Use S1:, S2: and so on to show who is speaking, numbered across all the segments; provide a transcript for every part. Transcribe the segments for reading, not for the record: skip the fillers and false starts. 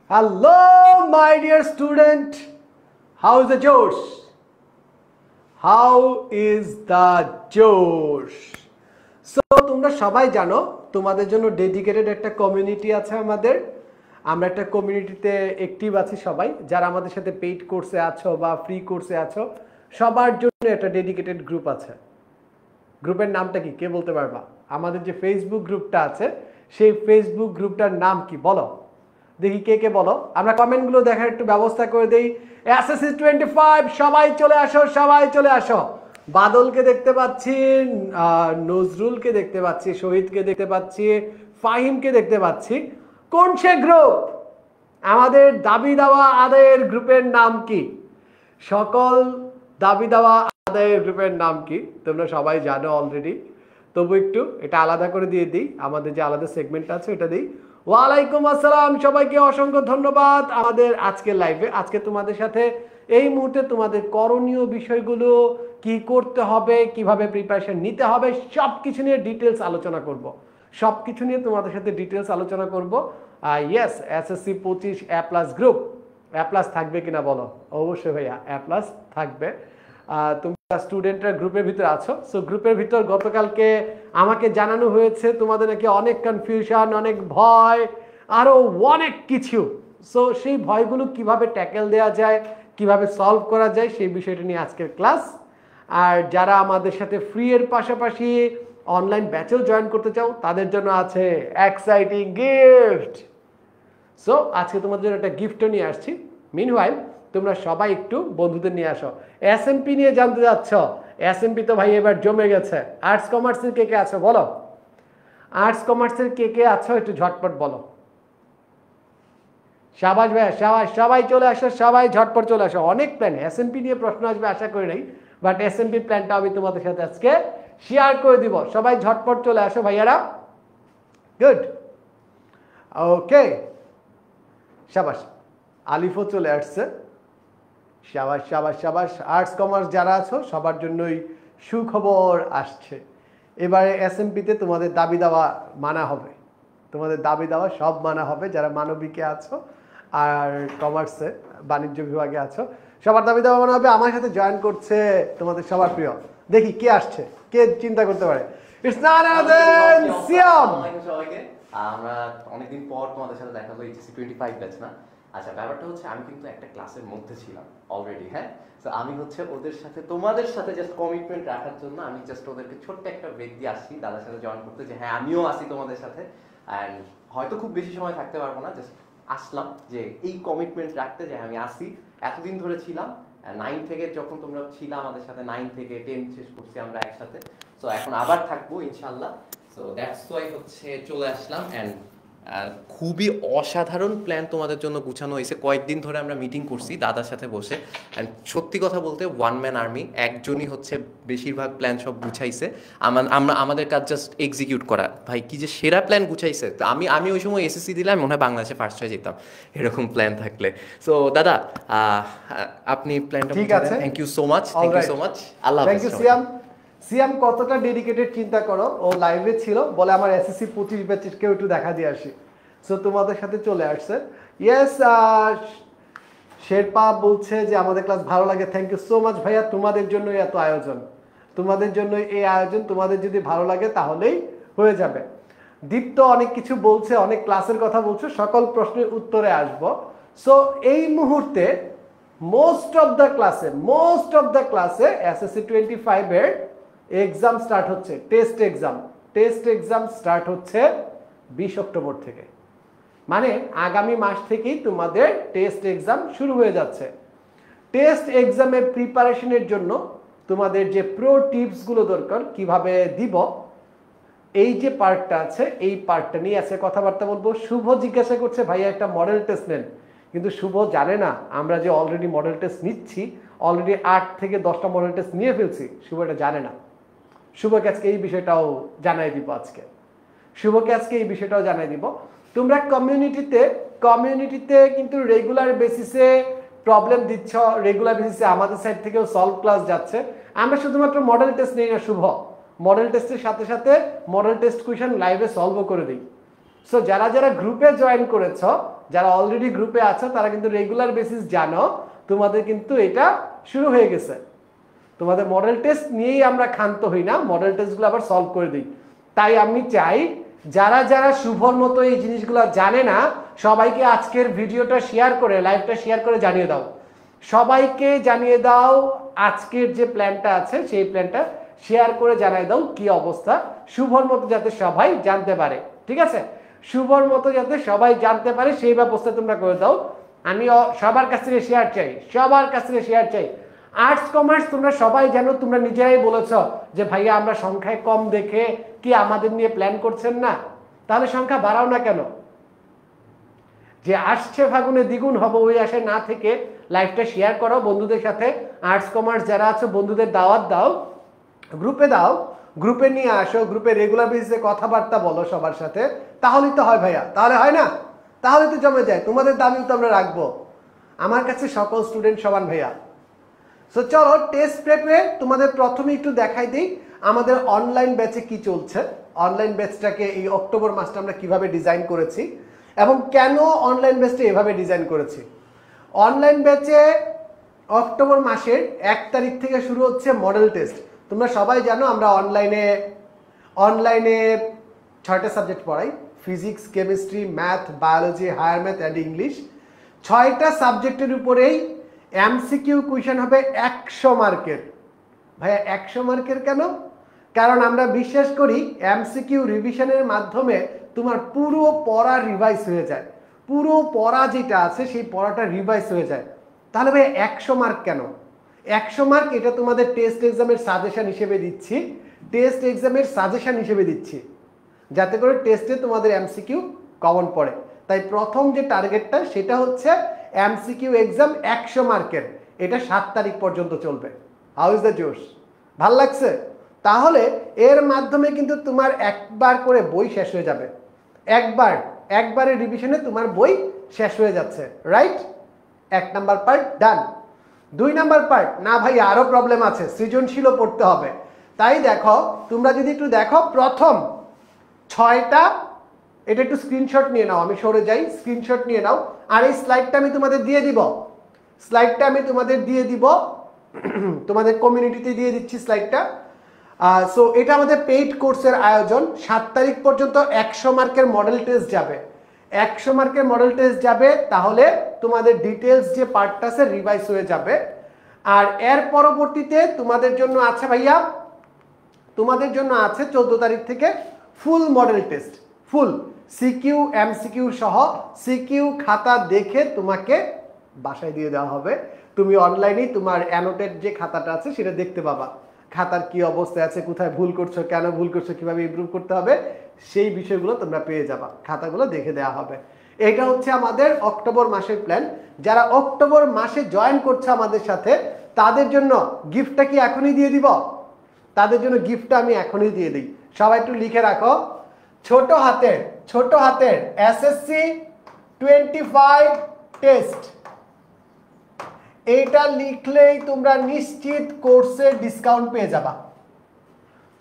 S1: Hello, my dear student. How is the Josh? How is the Josh? So, তোমরা সবাই জানো তোমাদের জন্য ডেডিকেটেড একটা কমিউনিটি আছে আমাদের। আমরা একটা কমিউনিটিতে অ্যাক্টিভ আছি সবাই, যারা আমাদের সাথে পেইড কোর্সে আছো বা ফ্রি কোর্সে আছো, সবার জন্য একটা ডেডিকেটেড গ্রুপ আছে। গ্রুপের নামটা কি, কে বলতে পারবা? আমাদের যে ফেসবুক গ্রুপটা আছে, সেই ফেসবুক গ্রুপটার নাম কি বলো দেখি, কে কে বলো। আমরা কমেন্টগুলো দেখার একটু ব্যবস্থা করে দেই। এসএসসি 25 সবাই চলে আসো, সবাই চলে আসো। বাদলকে দেখতে পাচ্ছি, নজরুলকে দেখতে পাচ্ছি, শহীদকে দেখতে পাচ্ছি, ফাহিমকে দেখতে পাচ্ছি। কোন সে গ্রুপ? আমাদের দাবি দাওয়া আদায়ের গ্রুপের নাম কি? সকল দাবি দাওয়া আদায়ের গ্রুপের নাম কি? তোমরা সবাই জানো অলরেডি, তবু একটু এটা আলাদা করে দিয়ে দিই। আমাদের যে আলাদা সেগমেন্ট আছে এটা দিই। ওয়ালাইকুম আসসালাম, সবাইকে অসংখ্য ধন্যবাদ আমাদের আজকের লাইভে। আজকে তোমাদের সাথে এই মুহূর্তে তোমাদের করণীয় বিষয়গুলো, কি করতে হবে, কিভাবে প্রিপারেশন নিতে হবে, সব কিছু নিয়ে ডিটেলস আলোচনা করব। সব কিছু নিয়ে তোমাদের সাথে ডিটেলস আলোচনা করব। Yes, SSC 25 A+ group. A+ থাকবে কিনা বলো? অবশ্যই ভাইয়া, A+ থাকবে। তোমরা স্টুডেন্টরা গ্রুপের ভিতরে আছো। সো গ্রুপের ভিতর গতকালকে আমাকে জানানো হয়েছে তোমাদের নাকি অনেক কনফিউশন, অনেক ভয়, আরও অনেক কিছু। সো সেই ভয়গুলো কিভাবে ট্যাকেল দেওয়া যায়, কিভাবে সলভ করা যায়, সেই বিষয়টা নিয়ে আজকের ক্লাস। আর যারা আমাদের সাথে ফ্রি এর পাশাপাশি অনলাইন ব্যাচেও জয়েন করতে চাও, তাদের জন্য আছে এক্সাইটিং গিফট। সো আজকে তোমাদের জন্য একটা গিফটও নিয়ে আসছি। মিনওয়াইল তোমরা সবাই একটু বন্ধুদের নিয়ে আসো। এসএমপি নিয়ে জানতে যাচ্ছ? এসএমপি তো ভাই এবার জমে গেছে। আর্টস কমার্সের কে কে আছো বলো? আর্টস কমার্সের কে কে আছো একটু ঝটপট বলো। শাবাশ ভাইয়া, শাবাশ, সবাই চলে আসো, সবাই ঝটপট চলে আসো। অনেক প্ল্যান, এসএমপি নিয়ে প্রশ্ন আসবে আশা করি নাই, বাট এসএমপি প্ল্যানটা আমি তোমাদের সাথে আজকে শেয়ার করে দিব। সবাই ঝটপট চলে আসো ভাইয়ারা। গুড, ওকে, শাবাশ। আলিফও চলে আসছে, শাবাশ শাবাশ শাবাশ। আর্টস কমার্স যারা আছো সবার জন্যই সুখবর আসছে। এবারে এসএমপিতে তোমাদের দাবি দাওয়া মানা হবে, তোমাদের দাবি দাওয়া সব মানা হবে। যারা মানবিকে আছো আর কমার্সে বাণিজ্য বিভাগে আছো, সবার দাবি দাওয়া মানা হবে। আমার সাথে জয়েন করছে তোমাদের সবার প্রিয়, দেখি কে আসছে, কে চিন্তা করতে পারে। ইটস নট আদার সিয়াম।
S2: আমরা অনেকদিন পর তোমাদের সাথে দেখা হলো, এইচএসসি 25 ব্যাচ না? আচ্ছা, ব্যাপারটা হচ্ছে আমি কিন্তু একটা ক্লাসের মধ্যে ছিলাম অলরেডি, হ্যাঁ। তো আমি হচ্ছে ওদের সাথে, তোমাদের সাথে জাস্ট কমিটমেন্ট রাখার জন্য আমি জাস্ট ওদেরকে ছোট্ট একটা ব্রেক দিয়ে আসছি দাদার সাথে জয়েন করতে, যে হ্যাঁ আমিও আসি তোমাদের সাথে। অ্যান্ড হয়তো খুব বেশি সময় থাকতে পারবো না, জাস্ট আসলাম যে এই কমিটমেন্ট রাখতে, যে আমি আসি। এতদিন ধরে ছিলাম 9 থেকে, যখন তোমরা ছিলা আমাদের সাথে 9 থেকে 10 শেষ করছি আমরা একসাথে। সো এখন আবার থাকবো ইনশাল্লাহ। সো দ্যাটস ওয়াই হচ্ছে চলে আসলাম। অ্যান্ড খুবই অসাধারণ প্ল্যান তোমাদের জন্য গুছানো হয়েছে। কয়েকদিন ধরে আমরা মিটিং করছি দাদার সাথে বসে। অ্যান্ড সত্যি কথা বলতে ওয়ান ম্যান আর্মি, একজনই হচ্ছে বেশিরভাগ প্ল্যান সব গুছাইছে। আমরা আমাদের কাজ জাস্ট এক্সিকিউট করা। ভাই কি যে সেরা প্ল্যান গুছাইছে! তো আমি ওই সময় এসএসসি দিলাম, মনে হয় বাংলাদেশে ফার্স্ট হয়ে যেতাম এরকম প্ল্যান থাকলে। সো দাদা, আপনি প্ল্যানটা
S1: ঠিক আছে।
S2: Thank you so much, thank you so much. Allah
S1: thank you Siam. Siam কতটা ডেডিকেটেড চিন্তা করো, ও লাইভে ছিল বলে আমার এসএসসি 25 ব্যাচের কেউ একটু দেখা দিয়ে আসি। সো তোমাদের সাথে চলে আসছে। ইয়েস, শেরপা বলছে যে আমাদের ক্লাস ভালো লাগে। থ্যাংক ইউ সো মাচ ভাইয়া, তোমাদের জন্যই এত আয়োজন, তোমাদের জন্যই এই আয়োজন। তোমাদের যদি ভালো লাগে তাহলেই হয়ে যাবে। দীপ্ত অনেক কিছু বলছে, অনেক ক্লাসের কথা বলছে, সকল প্রশ্নের উত্তরে আসব। সো এই মুহূর্তে মোস্ট অফ দ্য ক্লাসে এসএসসি 25 এর এক্সাম স্টার্ট হচ্ছে। টেস্ট এক্সাম স্টার্ট হচ্ছে 20 অক্টোবর থেকে, মানে আগামী মাস থেকেই তোমাদের টেস্ট এক্সাম শুরু হয়ে যাচ্ছে। টেস্ট এক্সামের প্রিপারেশনের জন্য তোমাদের যে প্রো টিপসগুলো দরকার, কিভাবে দিব, এই যে পার্টটা আছে, এই পার্টটা নিয়ে আছে কথাবার্তা বলবো। শুভ জিজ্ঞাসা করছে ভাইয়া একটা মডেল টেস্ট নেন, কিন্তু শুভ জানে না আমরা যে অলরেডি মডেল টেস্ট নিচ্ছি, অলরেডি 8 থেকে 10টা মডেল টেস্ট নিয়ে ফেলছি। শুভ এটা জানে না। শুভকে আজকে এই বিষয়টাও জানাই দিব। শুভকে আজকে এই বিষয়টাও জানাই দিব। তোমরা কমিউনিটিতে কিন্তু রেগুলার বেসিসে প্রবলেম দিচ্ছ, রেগুলার বেসিসে আমাদের সাইড থেকেও সলভ ক্লাস যাচ্ছে। আমরা শুধুমাত্র মডেল টেস্ট নেই না শুভ, মডেল টেস্টের সাথে সাথে মডেল টেস্ট কোয়েশ্চেন লাইভে সলভও করে দিই। সো যারা যারা গ্রুপে জয়েন করেছো, যারা অলরেডি গ্রুপে আছো, তারা কিন্তু রেগুলার বেসিস জানো তোমাদের কিন্তু এটা শুরু হয়ে গেছে। তোমাদের মডেল টেস্ট নিয়েই আমরা ক্ষান্ত হই না, মডেল টেস্টগুলো আবার সলভ করে দিই। তাই আমি চাই যারা যারা শুভর মতো এই জিনিসগুলো জানে না, সবাইকে আজকের ভিডিওটা শেয়ার করে, লাইভটা শেয়ার করে জানিয়ে দাও, সবাইকে জানিয়ে দাও আজকের যে প্ল্যানটা আছে সেই প্ল্যানটা শেয়ার করে জানিয়ে দাও কি অবস্থা, শুভর মতো যাতে সবাই জানতে পারে। ঠিক আছে, শুভর মতো যাতে সবাই জানতে পারে সেই ব্যবস্থা তোমরা করে দাও। আমি সবার কাছ থেকে শেয়ার চাই, সবার কাছ থেকে শেয়ার চাই। আর্টস কমার্স তোমরা সবাই জানো, তোমরা নিজেরাই বলেছ যে ভাইয়া আমরা সংখ্যায় কম দেখে কি আমাদের নিয়ে প্ল্যান করছেন না, তাহলে সংখ্যা বাড়াও না কেন? যে আসছে ফাগুনে দ্বিগুণ হবো ওই আশায় না থেকে লাইভটা শেয়ার করো বন্ধুদের সাথে। আর্টস কমার্স যারা আছো বন্ধুদের দাওয়াত দাও, গ্রুপে দাও, গ্রুপে নিয়ে আসো, গ্রুপে রেগুলার বেসিসে কথাবার্তা বলো সবার সাথে, তাহলেই তো হয় ভাইয়া। তাহলে হয় না? তাহলে তো জমে যায়, তোমাদের দাবিও তো আমরা রাখবো। আমার কাছে সকল স্টুডেন্ট সমান ভাইয়া। সো চলো টেস্ট প্রেপে তোমাদের প্রথমে একটু দেখাই দিই আমাদের অনলাইন ব্যাচে কি চলছে, অনলাইন ব্যাচটাকে এই অক্টোবর মাসটা আমরা কিভাবে ডিজাইন করেছি এবং কেন অনলাইন ব্যাচটা এভাবে ডিজাইন করেছি। অনলাইন ব্যাচে অক্টোবর মাসের 1 তারিখ থেকে শুরু হচ্ছে মডেল টেস্ট। তোমরা সবাই জানো আমরা অনলাইনে 6টা সাবজেক্ট পড়াই, physics, chemistry, math, biology, higher math and English. 6টা সাবজেক্টের উপরেই এমসিকিউ কোয়েশ্চেন হবে 100 মার্কের। ভাইয়া 100 মার্কের কেন? কারণ আমরা বিশ্বাস করি এমসিকিউ রিভিশনের মাধ্যমে তোমার পুরো পড়া রিভাইজ হয়ে যায়, পুরো পড়া যেটা আছে সেই পড়াটা রিভাইজ হয়ে যায়। তাহলে ভাই 100 মার্ক কেন? 100 মার্ক এটা তোমাদের টেস্ট এক্সামের সাজেশন হিসেবে দিচ্ছি, টেস্ট এক্সামের সাজেশন হিসেবে দিচ্ছি যাতে করে টেস্টে তোমাদের এমসিকিউ কমন পড়ে। তাই প্রথম যে টার্গেটটা সেটা হচ্ছে এমসিকিউ এক্সাম 100 মার্কের, এটা 7 তারিখ পর্যন্ত চলবে। হাউ ইজ দ্য জোশ? ভাল লাগছে? তাহলে এর মাধ্যমে কিন্তু তোমার একবার করে বই শেষ হয়ে যাবে, একবারের রিভিশনে তোমার বই শেষ হয়ে যাচ্ছে, রাইট? 1 নাম্বার পার্ট ডান। 2 নাম্বার পার্ট, না ভাই আরো প্রবলেম আছে, সৃজনশীলও পড়তে হবে। তাই দেখো, তোমরা যদি একটু দেখো প্রথম 6টা, এটা একটু স্ক্রিনশট নিয়ে নাও, আমি সরে যাই, স্ক্রিনশট নিয়ে নাও। আর এই স্লাইডটা আমি তোমাদের দিয়ে দিব, তোমাদের কমিউনিটিতে দিয়ে দিচ্ছি স্লাইডটা। সো এটা আমাদের পেইড কোর্সের আয়োজন। 7 তারিখ পর্যন্ত 100 মার্কের মডেল টেস্ট যাবে, 100 মার্কের মডেল টেস্ট যাবে। তাহলে তোমাদের ডিটেলস যে পার্টটা আছে রিভাইজ হয়ে যাবে। আর এর পরবর্তীতে তোমাদের জন্য আছে ভাইয়া, তোমাদের জন্য আছে 14 তারিখ থেকে ফুল মডেল টেস্ট, ফুল সিকিউ এমসিকিউ সহ সিকিউ খাতা দেখে তোমাকে বাসায় দিয়ে দেওয়া হবে। তুমি অনলাইনেই তোমার অ্যানোটেড যে খাতাটা আছে সেটা দেখতে পাবা, খাতার কি অবস্থায় আছে, কোথায় ভুল করছো, কেন ভুল করছো, কিভাবে ইমপ্রুভ করতে হবে, সেই বিষয়গুলো তোমরা পেয়ে যাবা, খাতাগুলো দেখে দেওয়া হবে। এটা হচ্ছে আমাদের অক্টোবর মাসের প্ল্যান। যারা অক্টোবর মাসে জয়েন করছে আমাদের সাথে তাদের জন্য গিফটটা কি এখনই দিয়ে দিব? তাদের জন্য গিফটটা আমি এখনই দিয়ে দিই। সবাই একটু লিখে রাখো, ছোট হাতের এসএসসি 25 টেস্ট, এইটা লিখলেই তোমরা নিশ্চিত কোর্সে ডিসকাউন্ট পেয়ে যাবা।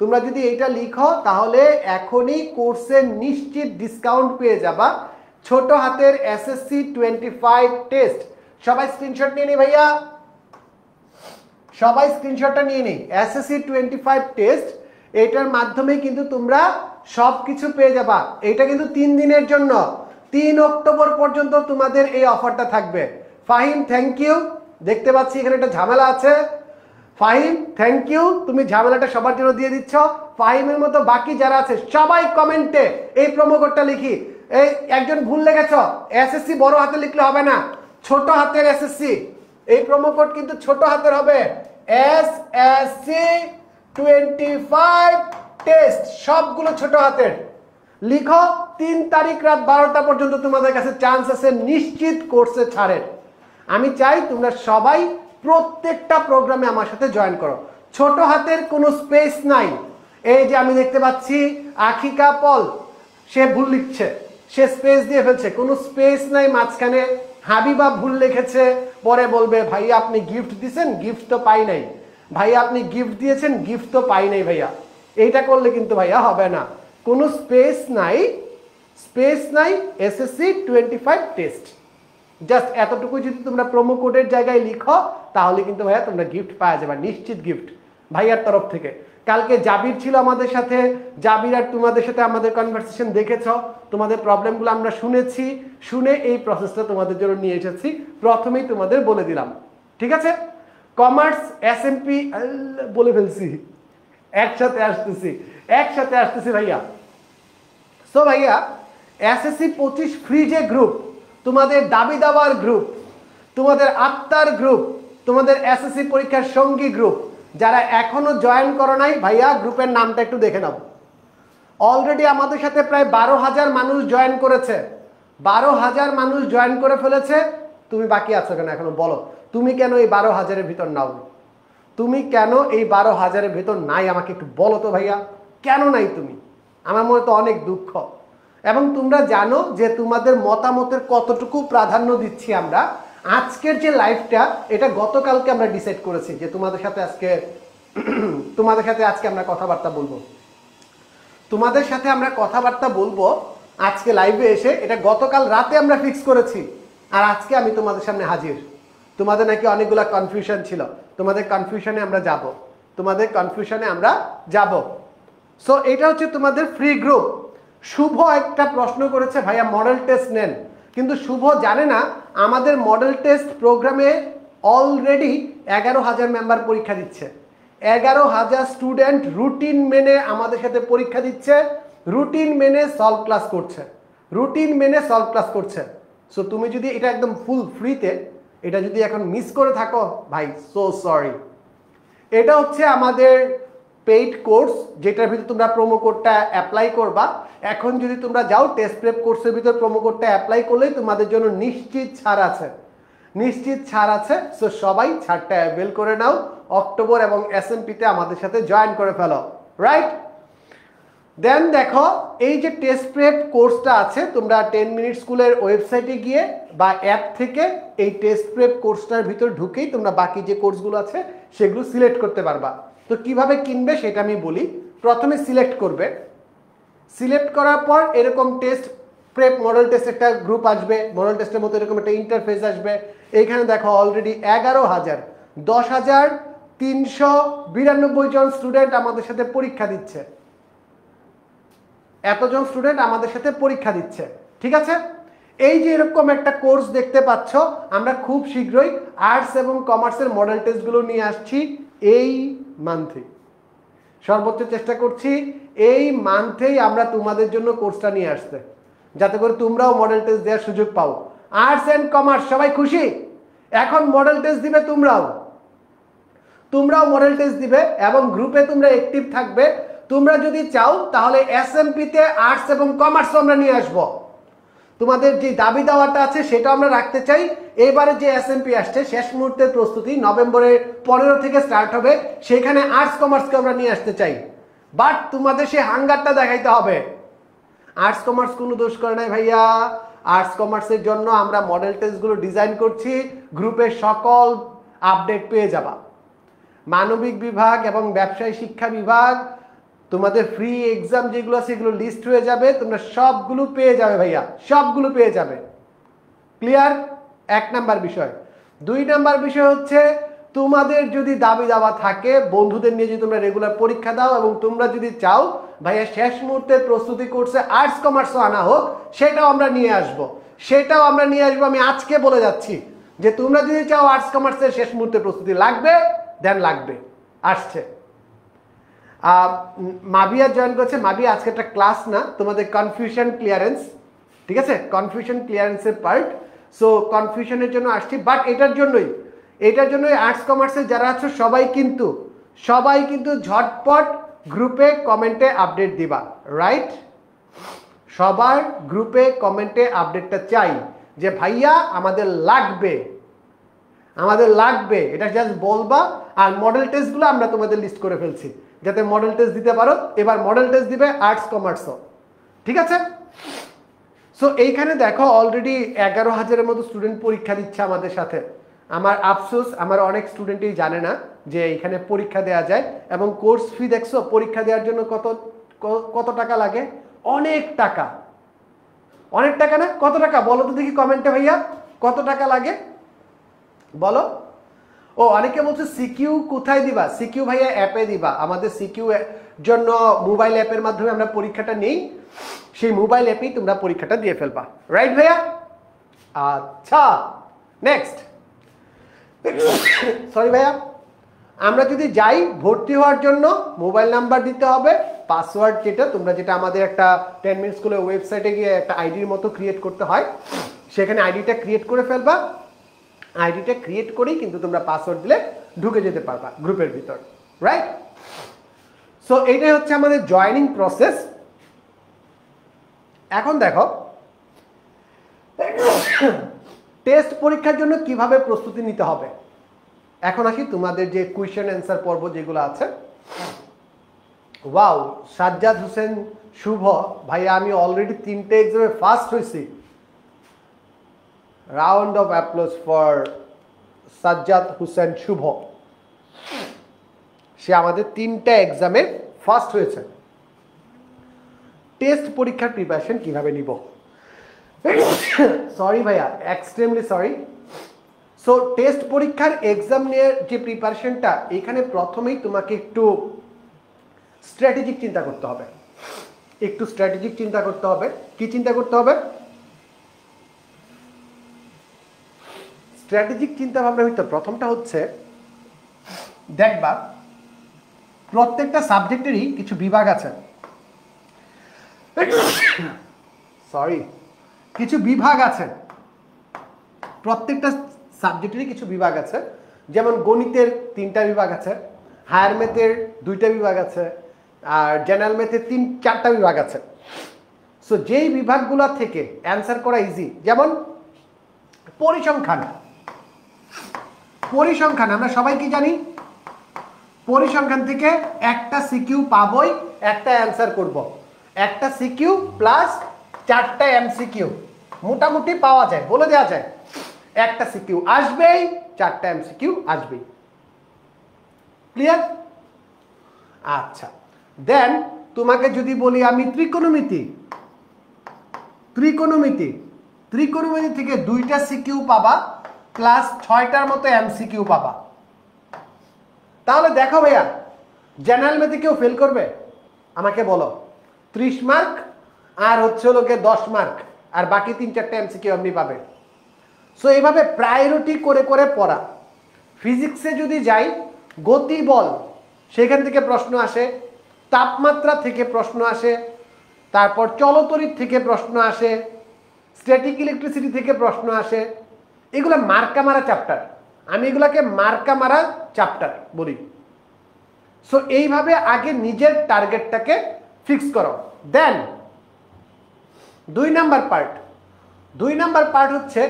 S1: তোমরা যদি এইটা লিখো তাহলে এখনই কোর্সে নিশ্চিত ডিসকাউন্ট পেয়ে যাবা। ছোট হাতের এসএসসি 25 টেস্ট, সবাই স্ক্রিনশট নিয়ে নি ভাইয়া, সবাই স্ক্রিনশটটা নিয়ে নি। এসএসসি 25 টেস্ট, এটার মাধ্যমে কিন্তু তোমরা সবকিছু পেয়ে যাবা। এটা কিন্তু 3 দিনের জন্য, 3 অক্টোবর পর্যন্ত তোমাদের এই অফারটা থাকবে। ফাহিম থ্যাংক ইউ, দেখতে পাচ্ছি এখানে একটা ঝামেলা আছে। ফাহিম থ্যাংক ইউ, তুমি ঝামেলাটা সবার জন্য দিয়ে দিচ্ছ। ফাহিমের মতো বাকি যারা আছে সবাই কমেন্টে এই প্রোমো কোডটা লিখি। এই একজন ভুল লিখেছ, এসএসসি বড় হাতে লিখলে হবে না, ছোট হাতের এসএসসি। এই প্রোমো কোড কিন্তু ছোট হাতের হবে, এসএসসি 25 টেস্ট, সবগুলো ছোট হাতের লিখো। 3 তারিখ রাত 12টা পর্যন্ত তোমাদের কাছে চান্স আছে নিশ্চিত কোর্সে ছাড়ের। আমি চাই তোমরা সবাই প্রত্যেকটা প্রোগ্রামে আমার সাথে জয়েন করো। ছোট হাতের কোনো স্পেস নাই। এই যে আমি দেখতে পাচ্ছি আখিকা পল, সে ভুল লিখছে, সে স্পেস দিয়ে ফেলছে, কোনো স্পেস নাই মাঝখানে। হাবিবা ভুল লিখেছে, পরে বলবে ভাইয়া আপনি গিফট দিয়েছেন, গিফট তো পাই নাই। ভাইয়া আপনি গিফট দিয়েছেন, গিফট তো পাই নাই ভাইয়া। এইটা করলে কিন্তু ভাইয়া হবে না, কোনো স্পেস নাই। স্পেস নাই, এসএসসি 25 টেস্ট। জাস্ট এতটুকু যদি তোমরা প্রোমো কোডের জায়গায় লিখো তাহলে কিন্তু ভাইয়া তোমরা গিফট পাওয়া যাবে, নিশ্চিত গিফট ভাইয়ার তরফ থেকে। কালকে জাবির ছিল আমাদের সাথে, জাবির আর তোমাদের সাথে আমাদের কনভারসেশন দেখেছ, তোমাদের প্রবলেমগুলো আমরা শুনেছি, শুনে এই প্রসেসটা তোমাদের জন্য নিয়ে এসেছি, প্রথমেই তোমাদের বলে দিলাম। ঠিক আছে, কমার্স এসএমপি বলে ফেলছি, একসাথে আসতেছি ভাইয়া। সো ভাইয়া এসএসসি 25 ফ্রি যে গ্রুপ, তোমাদের দাবি দাবার গ্রুপ, তোমাদের আত্মার গ্রুপ, তোমাদের এসএসসি পরীক্ষার সঙ্গী গ্রুপ, যারা এখনো জয়েন করো নাই ভাইয়া গ্রুপের নামটা একটু দেখে নাও। অলরেডি আমাদের সাথে প্রায় 12,000 মানুষ জয়েন করেছে, 12,000 মানুষ জয়েন করে ফেলেছে। তুমি বাকি আছো কেন এখনো? বলো, তুমি কেন এই 12,000-এর ভিতর নাও? তুমি কেন এই 12,000-এর ভিতর নাই? আমাকে একটু বলো তো ভাইয়া, কেন নাই তুমি? আমার মনে তো অনেক দুঃখ। এবং তোমরা জানো যে তোমাদের মতামতের কতটুকু প্রাধান্য দিচ্ছি আমরা। আজকের যে লাইভটা, এটা গতকালকে আমরা ডিসাইড করেছি যে তোমাদের সাথে আজকে আমরা কথাবার্তা বলবো, তোমাদের সাথে আমরা কথাবার্তা বলবো আজকে লাইভে এসে। এটা গতকাল রাতে আমরা ফিক্স করেছি, আর আজকে আমি তোমাদের সামনে হাজির। তোমাদের নাকি অনেকগুলো কনফিউশন ছিল, তোমাদের কনফিউশনে আমরা যাব। সো এটা হচ্ছে তোমাদের ফ্রি গ্রুপ। শুভ একটা প্রশ্ন করেছে, ভাইয়া মডেল টেস্ট নেন, কিন্তু শুভ জানে না আমাদের মডেল টেস্ট প্রোগ্রামে অলরেডি 11,000 মেম্বার পরীক্ষা দিচ্ছে। 11,000 স্টুডেন্ট রুটিন মেনে আমাদের সাথে পরীক্ষা দিচ্ছে, রুটিন মেনে সলভ ক্লাস করছে। সো তুমি যদি এটা একদম ফুল ফ্রিতে এটা যদি এখন মিস করে থাকো ভাই, সো সরি। এটা হচ্ছে আমাদের পেইড কোর্স, যেটার ভিতরে তোমরা প্রোমো কোডটা অ্যাপ্লাই করবা। এখন যদি তোমরা যাও টেস্ট প্রেপ কোর্সের ভিতর প্রোমো কোডটা অ্যাপ্লাই করলেই তোমাদের জন্য নিশ্চিত ছাড় আছে। সো সবাই ছাড়টা অ্যাভেল করে নাও, অক্টোবর এবং এসএমপিতে আমাদের সাথে জয়েন করে ফেলো, রাইট? দেন দেখো, এই যে টেস্ট প্রেপ কোর্সটা আছে, তোমরা 10 মিনিট স্কুলের ওয়েবসাইটে গিয়ে বা অ্যাপ থেকে এই টেস্ট প্রেপ কোর্সটার ভিতর ঢুকেই তোমরা বাকি যে কোর্সগুলো আছে সেগুলো সিলেক্ট করতে পারবা। তো কিভাবে কিনবে সেটা আমি বলি। প্রথমে সিলেক্ট করবে, সিলেক্ট করার পর এরকম টেস্ট প্রেপ মডেল টেস্ট একটা গ্রুপ আসবে, মডেল টেস্টের মতো এরকম একটা ইন্টারফেস আসবে। এইখানে দেখো অলরেডি 10,392 জন স্টুডেন্ট আমাদের সাথে পরীক্ষা দিচ্ছে। এতজন স্টুডেন্ট আমাদের সাথে পরীক্ষা দিচ্ছে, ঠিক আছে? এই যে এরকম একটা কোর্স দেখতে পাচ্ছ, আমরা খুব শীঘ্রই আর্টস এবং কমার্সের মডেল টেস্টগুলো নিয়ে আসছি এই মান্থে। সর্বোচ্চ চেষ্টা করছি এই মান্থেই আমরা তোমাদের জন্য কোর্সটা নিয়ে আসতে, যাতে করে তোমরাও মডেল টেস্ট দেওয়ার সুযোগ পাও। আর্টস এন্ড কমার্স সবাই খুশি? এখন মডেল টেস্ট দিবে, তোমরাও মডেল টেস্ট দিবে এবং গ্রুপে তোমরা অ্যাক্টিভ থাকবে। তোমরা যদি চাও তাহলে এসএমপিতে আর্টস এবং কমার্স আমরা নিয়ে আসবো। তোমাদের যে দাবি দাওয়াটা আছে সেটা আমরা রাখতে চাই। এবারে যে এসএমপি আসছে, শেষ মুহূর্তের প্রস্তুতি, নভেম্বরের 15 থেকে স্টার্ট হবে, সেখানে আর্টস কমার্সকে আমরা নিয়ে আসতে চাই। বাট তোমাদের সেই হাঙ্গারটা দেখাইতে হবে। আর্টস কমার্স কোনো দোষ করে নাই ভাইয়া। আর্টস কমার্সের জন্য আমরা মডেল টেস্টগুলো ডিজাইন করছি, গ্রুপের সকল আপডেট পেয়ে যাবা। মানবিক বিভাগ এবং ব্যবসায় শিক্ষা বিভাগ, তোমাদের ফ্রি এক্সাম যেগুলো আছে সেগুলো লিস্ট হয়ে যাবে, তোমরা সবগুলো পেয়ে যাবে ভাইয়া, সবগুলো পেয়ে যাবে। ক্লিয়ার? 1 নাম্বার বিষয়। 2 নাম্বার বিষয় হচ্ছে, তোমাদের যদি দাবি দাওয়া থাকে, বন্ধুদের নিয়ে যদি তোমরা রেগুলার পরীক্ষা দাও এবং তোমরা যদি চাও ভাইয়া শেষ মুহূর্তে প্রস্তুতি করছে আর্টস কমার্সও আনা হোক, সেটাও আমরা নিয়ে আসবো। আমি আজকে বলে যাচ্ছি যে তোমরা যদি চাও আর্টস কমার্সের শেষ মুহূর্তে প্রস্তুতি লাগবে, দেন লাগবে, আসছে। মাবিয়া জয়েন করেছে। মাবিয়া আজকে একটা ক্লাস না, তোমাদের কনফিউশন ক্লিয়ারেন্স, ঠিক আছে? কনফিউশন ক্লিয়ারেন্সের পার্ট। সো কনফিউশনের জন্য আসছি, বাট এটার জন্যই আর্টস কমার্সের যারা আছো সবাই কিন্তু ঝটপট গ্রুপে কমেন্টে আপডেট দিবা, রাইট? সবার গ্রুপে কমেন্টে আপডেটটা চাই যে ভাইয়া আমাদের লাগবে, এটা জাস্ট বলবা। আর মডেল টেস্টগুলো আমরা তোমাদের লিস্ট করে ফেলছি, যাতে মডেল টেস্ট দিতে পারো। এবার মডেল টেস্ট দিবে আর্টস কমার্সও, ঠিক আছে? সো এইখানে দেখো অলরেডি 11,000-এর মতো স্টুডেন্ট পরীক্ষা দিচ্ছে আমাদের সাথে। আমার আফসোস, আমার অনেক স্টুডেন্টই জানে না যে এখানে পরীক্ষা দেওয়া যায়। এবং কোর্স ফি দেখছো, পরীক্ষা দেওয়ার জন্য কত টাকা লাগে? অনেক টাকা। অনেক টাকা না? কত টাকা বলো তো দেখি কমেন্টে ভাইয়া, কত টাকা লাগে বলো। ও অনেকে বলছে সিকিউ কোথায় দিবা? সিকিউ ভাইয়া অ্যাপে দিবা। আমাদের সিকিউ জন্য মোবাইল অ্যাপের মাধ্যমে আমরা পরীক্ষাটা নেই, সেই মোবাইল অ্যাপেই তোমরা পরীক্ষাটা দিয়ে ফেলবা। রাইট ভাইয়া? আচ্ছা নেক্সট, সরি ভাইয়া, আমরা যদি যাই ভর্তি হওয়ার জন্য মোবাইল নাম্বার দিতে হবে, পাসওয়ার্ড যেটা আমাদের একটা 10 মিনিট স্কুলের ওয়েবসাইটে গিয়ে একটা আইডির মতো ক্রিয়েট করতে হয়, সেখানে আইডিটা ক্রিয়েট করে ফেলবা। আইডিটা ক্রিয়েট করেই কিন্তু তোমরা পাসওয়ার্ড দিলে ঢুকে যেতে পারবা গ্রুপের ভিতর। রাইট? সো এইটাই হচ্ছে আমাদের জয়েনিং প্রসেস। এখন দেখো টেস্ট পরীক্ষার জন্য কিভাবে প্রস্তুতি নিতে হবে। এখন আসি তোমাদের যে কোয়েশ্চেন অ্যান্সার পর্ব যেগুলো আছে। ওয়াও, সাজ্জাদ হোসেন শুভ ভাইয়া, আমি অলরেডি 3টে এক্সামে ফার্স্ট হয়েছি। Round of applause for Sajjad Hossain Shuvo, সে আমাদের 3টা এক্সামে ফার্স্ট হয়েছে। টেস্ট পরীক্ষার প্রিপারেশন কিভাবে নিব? সরি ভাইয়া, এক্সট্রিমলি সরি। সো টেস্ট পরীক্ষার এক্সাম নিয়ে যে প্রিপারেশনটা, এখানে প্রথমেই তোমাকে একটু স্ট্র্যাটেজিক চিন্তা করতে হবে। একটু স্ট্র্যাটেজিক চিন্তা করতে হবে। কি চিন্তা করতে হবে? স্ট্র্যাটেজিক চিন্তা ভাবনা হইতে প্রথমটা হচ্ছে, দেখবা প্রত্যেকটা সাবজেক্টেরই কিছু বিভাগ আছে। সরি, কিছু বিভাগ আছে, প্রত্যেকটা সাবজেক্টেরই কিছু বিভাগ আছে। যেমন গণিতের 3টা বিভাগ আছে, হায়ার ম্যাথের 2টা বিভাগ আছে, আর জেনারেল ম্যাথের 3-4টা বিভাগ আছে। সো যেই বিভাগগুলো থেকে অ্যান্সার করা ইজি, যেমন পরিসংখ্যান। পরিসংখ্যান আমরা সবাই কি জানি? পরিসংখ্যান থেকে একটা সিকিউ পাবই, একটা অ্যান্সার করব। একটা সিকিউ প্লাস 4টা এমসিকিউ মোটামুটি পাওয়া যায়, বলে দেওয়া যায়। একটা সিকিউ আসবেই, 4টা এমসিকিউ আসবেই। ক্লিয়ার? আচ্ছা, দেন তোমাকে যদি বলি আমি ত্রিকোণমিতি থেকে 2টা সিকিউ পাবা প্লাস 6টার মতো এমসিকিউ পাবা। তাহলে দেখো ভাইয়া, জেনারেল ম্যাথে কেউ ফেল করবে? আমাকে বলো। 30 মার্ক আর হচ্ছে লোকে 10 মার্ক, আর বাকি 3-4টা এমসিকিউ আপনি পাবে। সো এইভাবে প্রায়োরিটি করে করে পড়া। ফিজিক্সে যদি যাই, গতি বল সেখান থেকে প্রশ্ন আসে, তাপমাত্রা থেকে প্রশ্ন আসে, তারপর চলতরিৎ থেকে প্রশ্ন আসে, স্ট্যাটিক ইলেকট্রিসিটি থেকে প্রশ্ন আসে। এগুলো মার্কা মারা চ্যাপ্টার, আমি এগুলাকে মার্কা মারা চ্যাপ্টার বলি। সো এইভাবে আগে নিজের টার্গেটটাকে ফিক্স করো। দেন 2 নাম্বার পার্ট হচ্ছে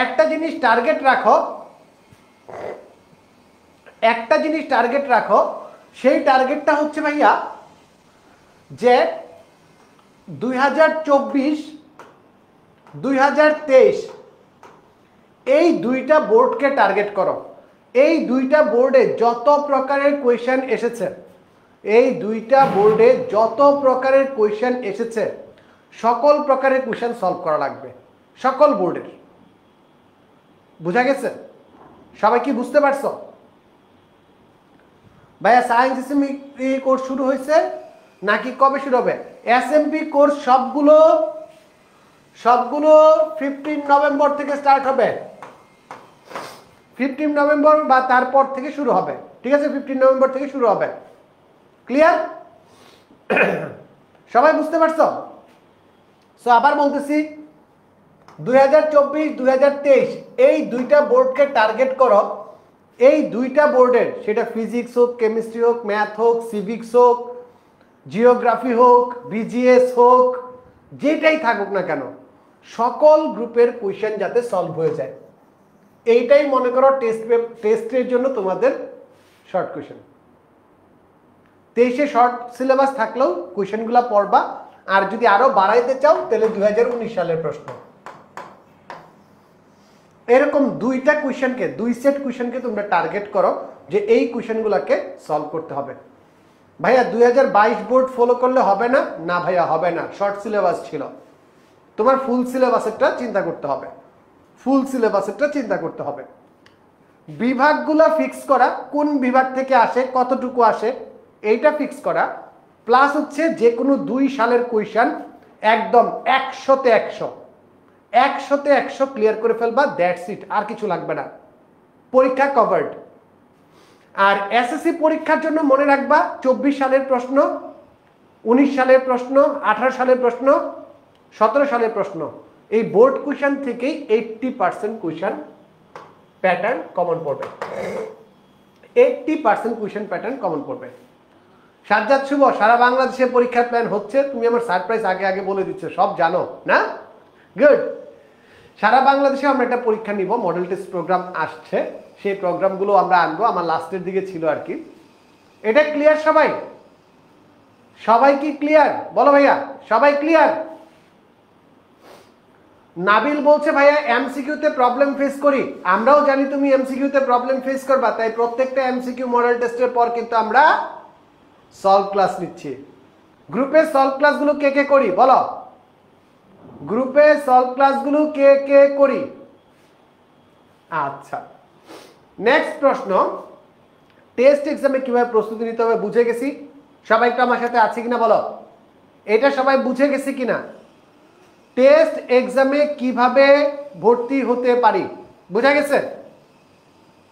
S1: একটা জিনিস টার্গেট রাখো। সেই টার্গেটটা হচ্ছে ভাইয়া যে 2024-2023 এই 2টা বোর্ডকে টার্গেট করো। এই 2টা বোর্ডে যত প্রকারের কোয়েশ্চেন এসেছে, সকল প্রকারের কোয়েশ্চেন সলভ করা লাগবে, সকল বোর্ডের। বুঝা গেছে? সবাই কি বুঝতে পারছো? ভাইয়া সায়েন্স এসএমপি কোর্স শুরু হয়েছে নাকি কবে শুরু হবে? এসএমপি কোর্স সবগুলো 15 নভেম্বর থেকে স্টার্ট হবে। 15 নভেম্বর বা তারপর থেকে শুরু হবে। ঠিক আছে, 15 নভেম্বর থেকে শুরু হবে। ক্লিয়ার? সবাই বুঝতে পারছো? সো আবার বলতেছি, 2024-2023 এই 2টা বোর্ডকে টার্গেট করো। এই 2টা বোর্ডের, সেটা ফিজিক্স হোক, কেমিস্ট্রি হোক, ম্যাথ হোক, সিভিক্স হোক, জিওগ্রাফি হোক, বিজিএস হোক, যেটাই থাকুক না কেন, সকল গ্রুপের কোয়েশ্চেন যাতে সলভ হয়ে যায়, এইটাই মনে করো টেস্টের জন্য তোমাদের শর্ট কোয়েশ্চেন। 23-এ শর্ট সিলেবাস থাকলেও কোয়েশ্চেনগুলো পড়বা, আর যদি আরো বাড়াইতে চাও তাহলে 2019 সালের প্রশ্ন। এরকম 2টা কোয়েশ্চেনকে, 2 সেট কোয়েশ্চেনকে তোমরা টার্গেট করো যে এই কোয়েশ্চেনগুলোকে সলভ করতে হবে। ভাইয়া 2022 বোর্ড ফলো করলে হবে না? না ভাইয়া, হবে না, শর্ট সিলেবাস ছিল। তোমার ফুল সিলেবাসেরটা চিন্তা করতে হবে, ফুল সিলেবাসেরটা চিন্তা করতে হবে। বিভাগগুলো ফিক্স করা, কোন বিভাগ থেকে আসে, কতটুকু আসে, এইটা ফিক্স করা, প্লাস হচ্ছে যে কোনো 2 সালের কোয়েশ্চেন একদম 100তে 100 ক্লিয়ার করে ফেলবা, দ্যাটস ইট, আর কিছু লাগবে না, পরীক্ষা কভার্ড। আর এসএসসি পরীক্ষার জন্য মনে রাখবা 24 সালের প্রশ্ন, 19 সালের প্রশ্ন, 18 সালের প্রশ্ন, 17 সালের প্রশ্ন, এই বোর্ড কোয়েশ্চেন থেকেই 80% কোয়েশ্চেন প্যাটার্ন কমন পড়বে, 80% কোয়েশ্চেন প্যাটার্ন কমন পড়বে। সাজ্জাদ শুভ, সারা বাংলাদেশে পরীক্ষার প্ল্যান হচ্ছে, তুমি আমার সারপ্রাইজ আগে আগে বলে দিচ্ছ, সব জানো না? গুড। সারা বাংলাদেশে আমরা একটা পরীক্ষা নিব, মডেল টেস্ট প্রোগ্রাম আসছে, সেই প্রোগ্রামগুলো আমরা আনবো, আমার লাস্টের দিকে ছিল আর কি। এটা ক্লিয়ার সবাই? সবাই কি ক্লিয়ার বলো ভাইয়া? সবাই ক্লিয়ার? নাবিল বলছে ভাইয়া এমসিকিউতে প্রবলেম ফেস করি। আমরাও জানি তুমি এমসিকিউতে প্রবলেম ফেস করবা, তাই প্রত্যেকটা এমসিকিউ মডেল টেস্টের পর কিন্তু আমরা সলভ ক্লাস নিচ্ছি। গ্রুপে সলভ ক্লাসগুলো কে কে করি বলো? গ্রুপে সলভ ক্লাসগুলো কে কে করি? আচ্ছা, নেক্সট প্রশ্ন, টেস্ট এক্সামে কিভাবে প্রস্তুতি নিতে হবে বুঝে গেছি। সবাই একটু আমার সাথে আছে কিনা বলো? এটা সবাই বুঝে গেছি কিনা? টেস্ট এক্সামে কিভাবে ভর্তি হতে পারি বুঝা গেছে?